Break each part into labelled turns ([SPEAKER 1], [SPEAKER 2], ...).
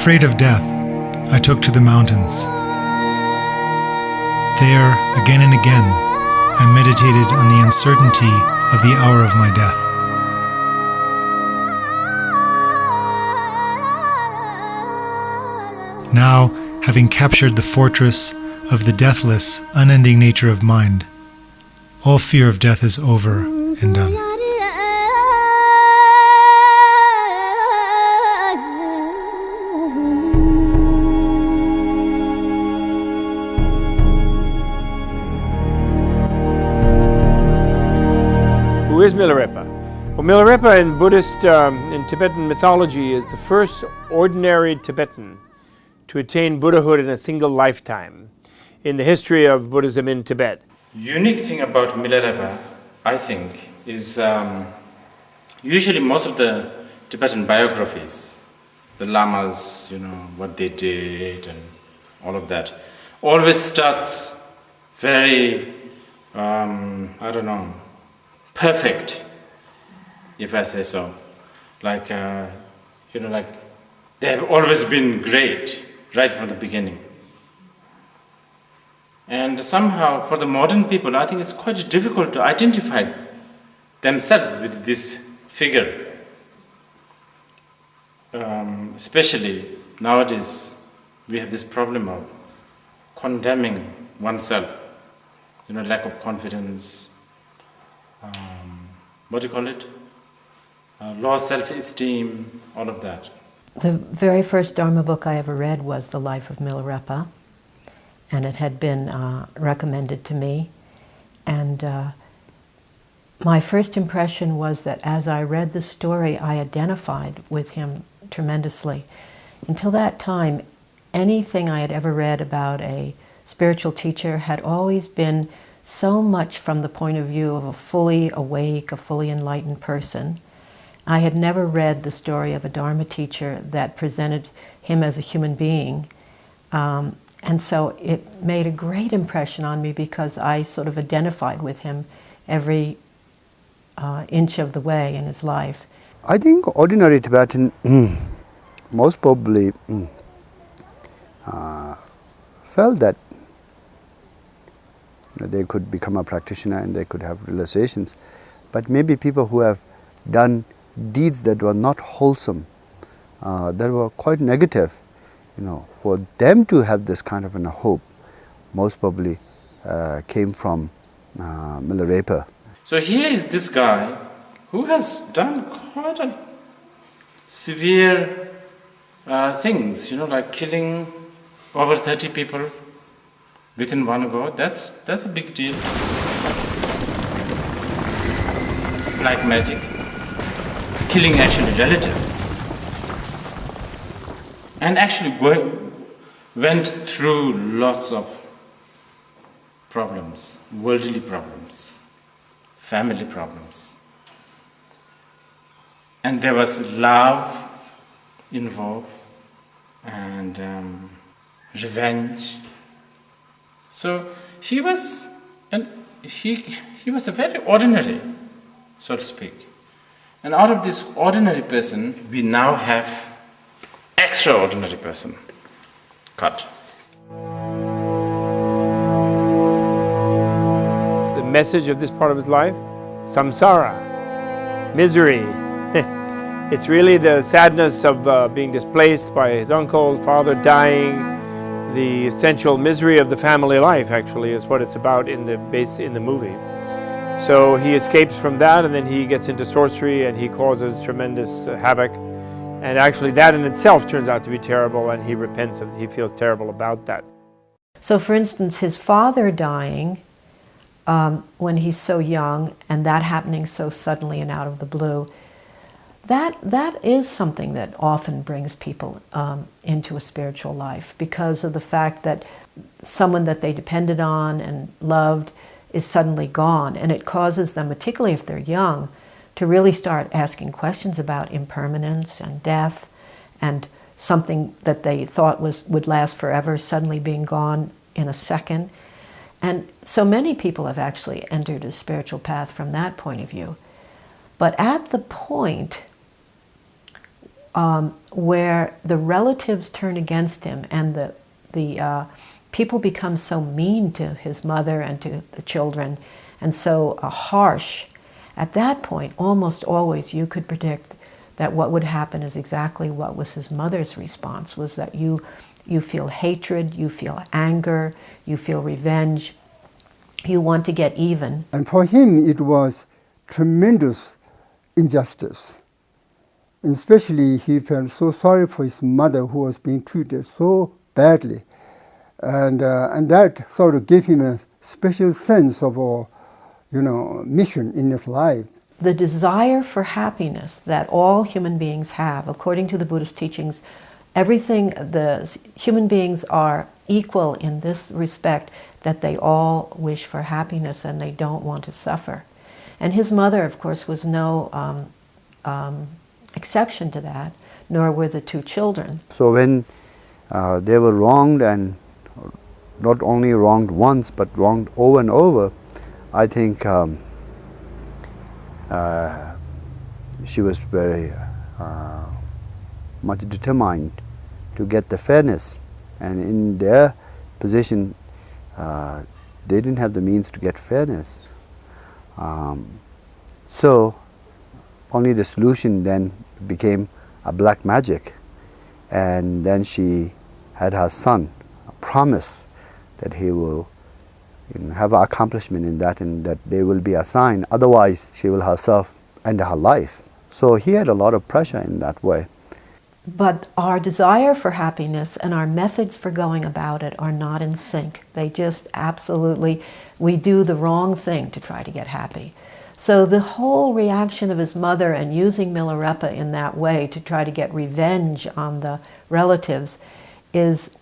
[SPEAKER 1] Afraid of death, I took to the mountains. There, again and again, I meditated on the uncertainty of the hour of my death. Now, having captured the fortress of the deathless, unending nature of mind, all fear of death is over and done.
[SPEAKER 2] Who is Milarepa? Well, Milarepa in Buddhist, in Tibetan mythology is the first ordinary Tibetan to attain Buddhahood in a single lifetime in the history of Buddhism in Tibet.
[SPEAKER 3] Unique thing about Milarepa, I think, is usually most of the Tibetan biographies, the lamas, what they did and all of that, always starts very, perfect, if I say so. Like, like they have always been great right from the beginning. And somehow, for the modern people, I think it's quite difficult to identify themselves with this figure. Especially nowadays, we have this problem of condemning oneself, lack of confidence, low self-esteem, all of that.
[SPEAKER 4] The very first Dharma book I ever read was The Life of Milarepa, and it had been recommended to me. And my first impression was that as I read the story, I identified with him tremendously. Until that time, anything I had ever read about a spiritual teacher had always been so much from the point of view of a fully awake, a fully enlightened person. I had never read the story of a Dharma teacher that presented him as a human being. And so it made a great impression on me because I sort of identified with him every inch of the way in his life.
[SPEAKER 5] I think ordinary Tibetan most probably felt that they could become a practitioner and they could have realizations. But maybe people who have done deeds that were not wholesome, that were quite negative, for them to have this kind of a hope, most probably came from Milarepa.
[SPEAKER 3] So here is this guy who has done quite a severe things, like killing over 30 people within one go. That's a big deal. Black magic, killing actually relatives, and actually went through lots of problems, worldly problems, family problems. And there was love involved and revenge. So he was a very ordinary, so to speak. And out of this ordinary person, we now have extraordinary person. Cut.
[SPEAKER 2] The message of this part of his life? Samsara, misery. It's really the sadness of being displaced by his uncle, father dying. The essential misery of the family life, actually, is what it's about in the movie. So he escapes from that, and then he gets into sorcery, and he causes tremendous havoc. And actually, that in itself turns out to be terrible, and he repents of. He feels terrible about that.
[SPEAKER 4] So, for instance, his father dying when he's so young, and that happening so suddenly and out of the blue, that is something that often brings people into a spiritual life, because of the fact that someone that they depended on and loved is suddenly gone, and it causes them, particularly if they're young, to really start asking questions about impermanence and death, and something that they thought would last forever suddenly being gone in a second. And so many people have actually entered a spiritual path from that point of view. But at the point where the relatives turn against him and the people become so mean to his mother and to the children and so harsh. At that point, almost always you could predict that what would happen is exactly what was his mother's response, was that you feel hatred, you feel anger, you feel revenge, you want to get even.
[SPEAKER 6] And for him it was tremendous injustice. And especially he felt so sorry for his mother who was being treated so badly. And that sort of gave him a special sense of mission in his life.
[SPEAKER 4] The desire for happiness that all human beings have, according to the Buddhist teachings, the human beings are equal in this respect, that they all wish for happiness and they don't want to suffer. And his mother, of course, was no exception to that, nor were the two children.
[SPEAKER 5] So when they were wronged, and not only wronged once but wronged over and over, I think she was very much determined to get the fairness, and in their position they didn't have the means to get fairness. So only the solution then became a black magic, and then she had her son promise that he will have an accomplishment in that, and that they will be assigned, otherwise she will herself end her life. So he had a lot of pressure in that way.
[SPEAKER 4] But our desire for happiness and our methods for going about it are not in sync. They just absolutely, we do the wrong thing to try to get happy. So the whole reaction of his mother and using Milarepa in that way to try to get revenge on the relatives is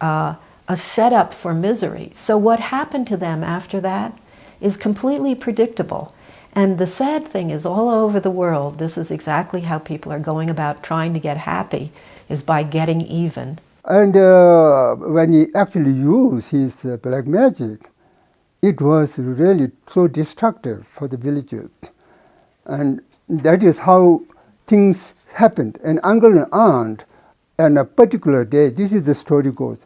[SPEAKER 4] a setup for misery. So what happened to them after that is completely predictable. And the sad thing is, all over the world, this is exactly how people are going about trying to get happy, is by getting even.
[SPEAKER 6] And when he actually used his black magic, it was really so destructive for the villagers. And that is how things happened. And uncle and aunt, on a particular day, this is the story goes,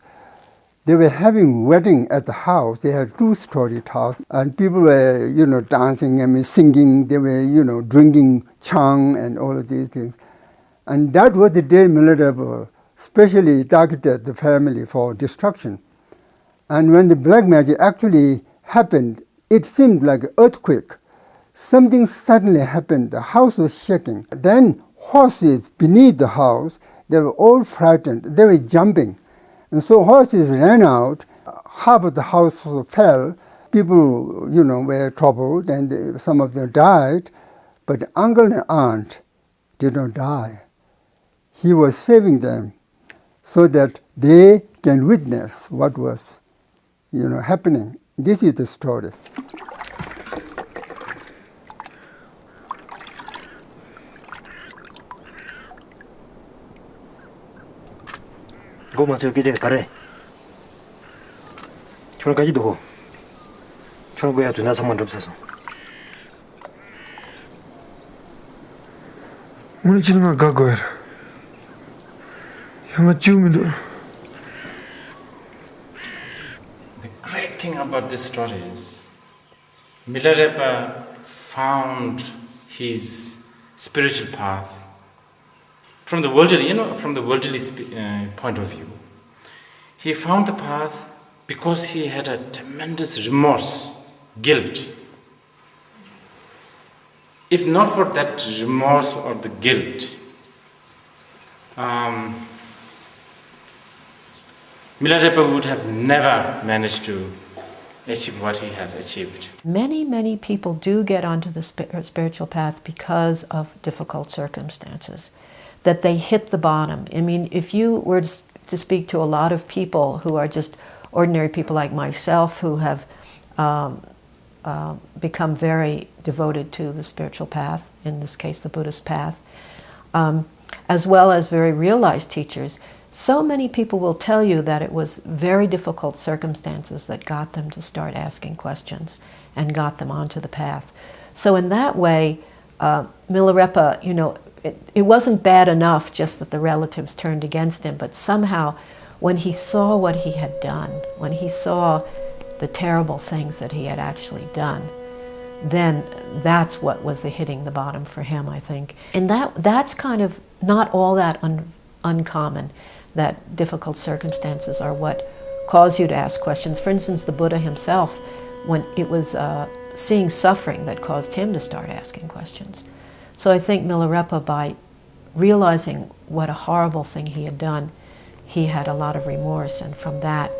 [SPEAKER 6] they were having wedding at the house. They had two-storied house, and people were, dancing and singing. They were, drinking chang and all of these things. And that was the day Milarepa specially targeted the family for destruction. And when the black magic actually happened, it seemed like an earthquake. Something suddenly happened. The house was shaking. Then horses beneath the house, they were all frightened. They were jumping. And so horses ran out, half of the house fell, people, were troubled, and some of them died, but uncle and aunt did not die. He was saving them so that they can witness what was, happening. This is the story.
[SPEAKER 7] 고마 저기 가래. 저까지 두고. 저는 거야 두나 상관 없어서.
[SPEAKER 8] 오늘 지금 가고요. 영화 찍으면
[SPEAKER 3] The great thing about this story is Milarepa found his spiritual path from the worldly, from the worldly point of view. He found the path because he had a tremendous remorse, guilt. If not for that remorse or the guilt, Milarepa would have never managed to achieve what he has achieved.
[SPEAKER 4] Many, many people do get onto the spiritual path because of difficult circumstances, that they hit the bottom. I mean, if you were to speak to a lot of people who are just ordinary people like myself who have become very devoted to the spiritual path, in this case the Buddhist path, as well as very realized teachers, so many people will tell you that it was very difficult circumstances that got them to start asking questions and got them onto the path. So in that way, Milarepa, it wasn't bad enough just that the relatives turned against him, but somehow when he saw what he had done, when he saw the terrible things that he had actually done, then that's what was the hitting the bottom for him, I think. And that's kind of not all that uncommon, that difficult circumstances are what cause you to ask questions. For instance, the Buddha himself, when it was seeing suffering that caused him to start asking questions. So I think Milarepa, by realizing what a horrible thing he had done, he had a lot of remorse, and from that,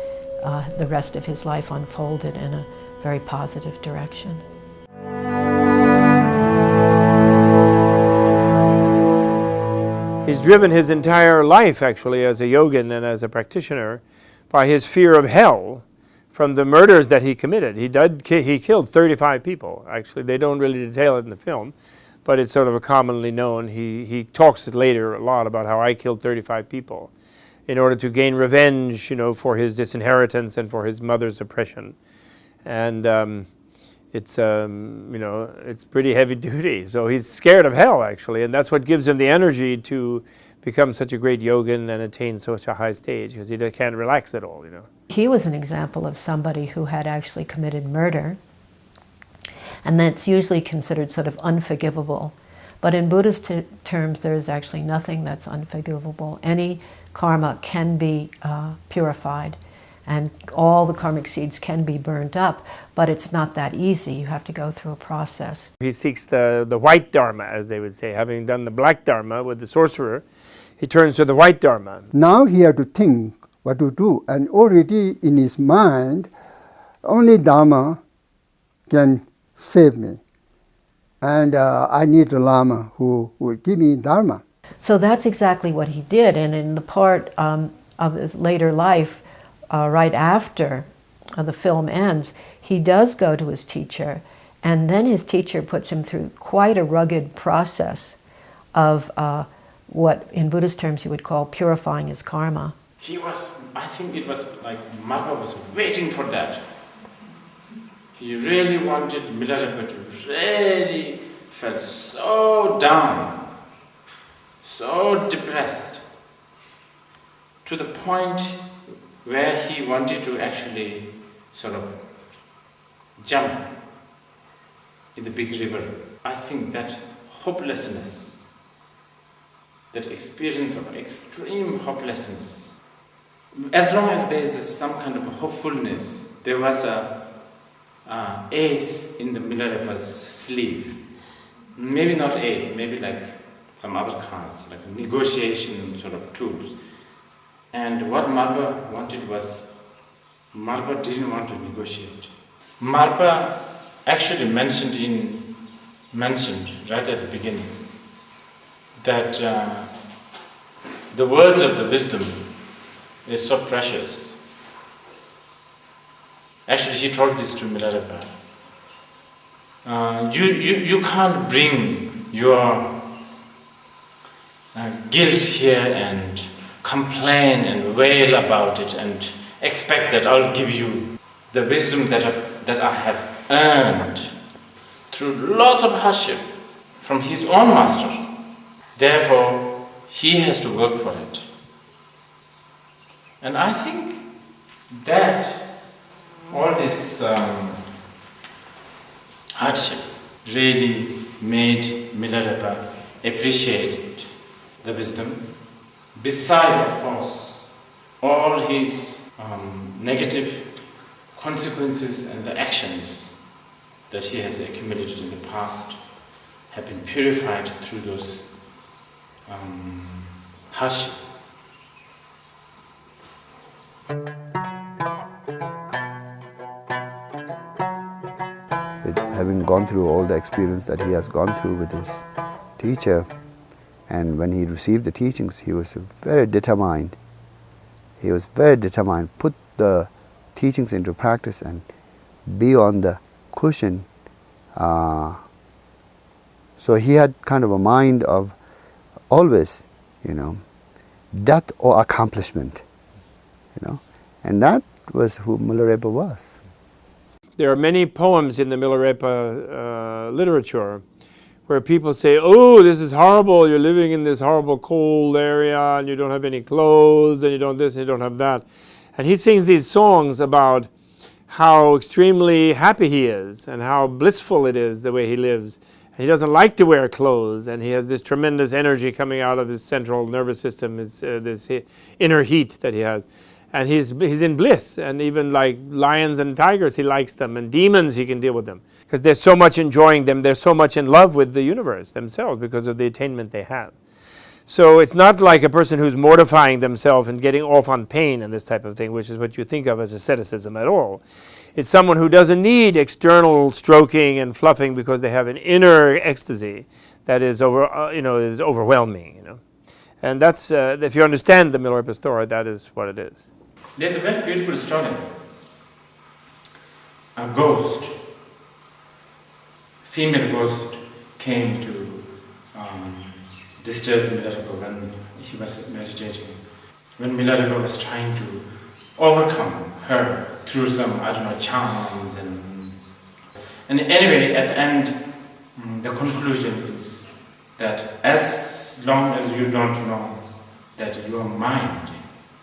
[SPEAKER 4] the rest of his life unfolded in a very positive direction.
[SPEAKER 2] He's driven his entire life, actually, as a yogin and as a practitioner, by his fear of hell from the murders that he committed. He killed 35 people, actually. They don't really detail it in the film, but it's sort of a commonly known. He talks later a lot about how I killed 35 people in order to gain revenge, for his disinheritance and for his mother's oppression. And it's pretty heavy duty. So he's scared of hell, actually, and that's what gives him the energy to become such a great yogin and attain such a high stage, because he can't relax at all,
[SPEAKER 4] He was an example of somebody who had actually committed murder, and that's usually considered sort of unforgivable. But in Buddhist terms, there is actually nothing that's unforgivable. Any karma can be purified, and all the karmic seeds can be burnt up, but it's not that easy. You have to go through a process.
[SPEAKER 2] He seeks the white dharma, as they would say. Having done the black dharma with the sorcerer, he turns to the white dharma.
[SPEAKER 6] Now he had to think what to do, and already in his mind, only Dharma can save me. And I need a Lama who will give me Dharma.
[SPEAKER 4] So that's exactly what he did, and in the part of his later life, right after the film ends, he does go to his teacher, and then his teacher puts him through quite a rugged process of what in Buddhist terms you would call purifying his karma.
[SPEAKER 3] I think it was like Marpa was waiting for that. He really wanted Milarepa to really felt so down, so depressed, to the point where he wanted to actually sort of jump in the big river. I think that hopelessness, that experience of extreme hopelessness, as long as there is some kind of hopefulness, there was a ace in the Milarepa's sleeve. Maybe not ace, maybe like some other cards, like negotiation sort of tools. And what Marpa wanted was, Marpa didn't want to negotiate. Marpa actually mentioned right at the beginning that the words of the wisdom is so precious. Actually, he told this to Milarepa. You can't bring your guilt here and complain and wail about it and expect that I'll give you the wisdom that I have earned through lots of hardship from his own master. Therefore, he has to work for it. And I think that all this hardship really made Milarepa appreciate the wisdom, beside, of course, all his negative consequences and the actions that he has accumulated in the past have been purified through those hardships.
[SPEAKER 5] Having gone through all the experience that he has gone through with his teacher, and when he received the teachings, he was very determined. He was very determined, put the teachings into practice and be on the cushion. So he had kind of a mind of always, death or accomplishment, and that was who Milarepa was.
[SPEAKER 2] There are many poems in the Milarepa literature where people say, oh, this is horrible, you're living in this horrible cold area and you don't have any clothes and you don't this and you don't have that. And he sings these songs about how extremely happy he is and how blissful it is the way he lives. And he doesn't like to wear clothes, and he has this tremendous energy coming out of his central nervous system, this inner heat that he has. And he's in bliss, and even like lions and tigers, he likes them, and demons, he can deal with them. Because they're so much enjoying them, they're so much in love with the universe themselves because of the attainment they have. So it's not like a person who's mortifying themselves and getting off on pain and this type of thing, which is what you think of as asceticism at all. It's someone who doesn't need external stroking and fluffing because they have an inner ecstasy that is is overwhelming. And that's if you understand the Milarepa story, that is what it is.
[SPEAKER 3] There's a very beautiful story. A ghost, female ghost, came to disturb Milarepa when he was meditating. When Milarepa was trying to overcome her through some, charms and anyway, at the end, the conclusion is that as long as you don't know that your mind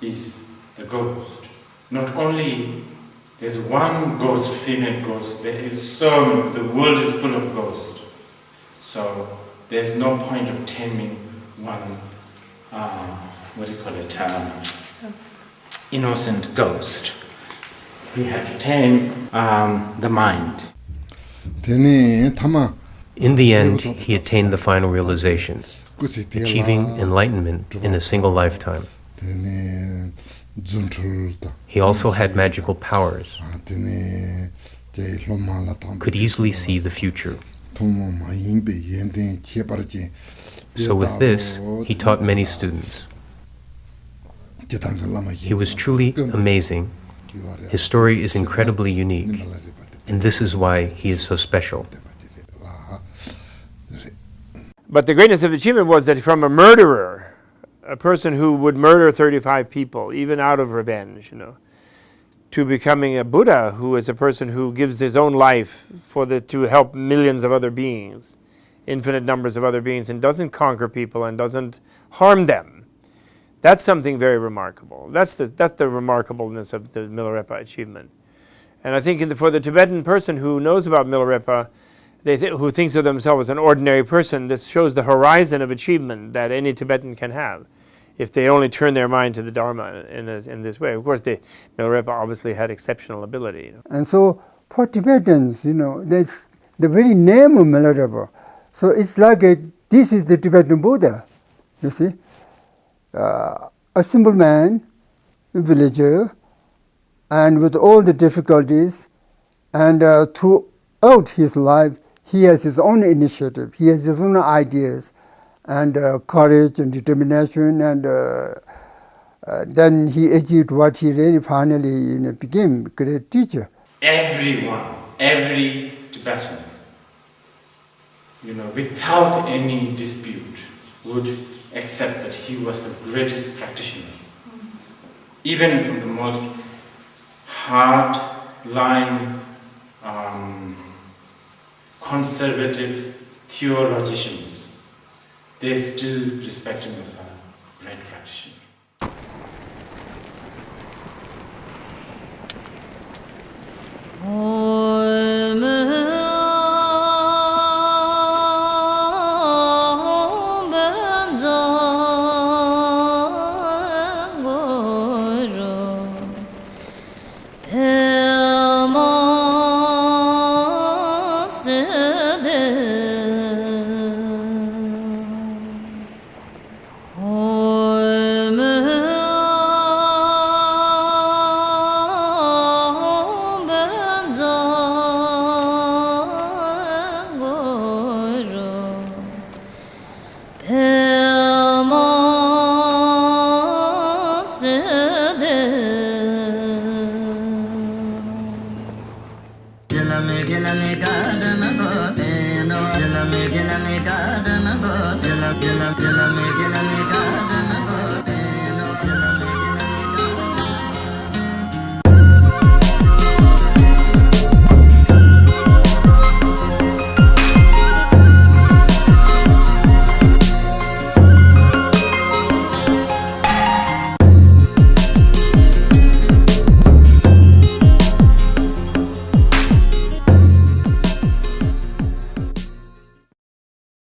[SPEAKER 3] is the ghost, not only there's one ghost, female ghost, there is the world is full of ghosts. So there's no point of taming one, innocent ghost. We have to tame the mind.
[SPEAKER 9] In the end, he attained the final realization, achieving enlightenment in a single lifetime. He also had magical powers, could easily see the future. So with this, he taught many students. He was truly amazing. His story is incredibly unique, and this is why he is so special.
[SPEAKER 2] But the greatness of achievement was that from a murderer, a person who would murder 35 people, even out of revenge, to becoming a Buddha, who is a person who gives his own life to help millions of other beings, infinite numbers of other beings, and doesn't conquer people and doesn't harm them. That's something very remarkable. That's the remarkableness of the Milarepa achievement. And I think for the Tibetan person who knows about Milarepa, who thinks of themselves as an ordinary person, this shows the horizon of achievement that any Tibetan can have if they only turn their mind to the Dharma in this way. Of course, Milarepa obviously had exceptional ability.
[SPEAKER 6] And so for Tibetans, that's the very name of Milarepa. So it's like this is the Tibetan Buddha, you see. A simple man, a villager, and with all the difficulties, and throughout his life, he has his own initiative, he has his own ideas, and courage and determination, and then he achieved what he really finally became, a great teacher.
[SPEAKER 3] Every Tibetan, without any dispute, would accept that he was the greatest practitioner. Even from the most hard-line, conservative theologians, they still respect him as a great practitioner.
[SPEAKER 10] Jala me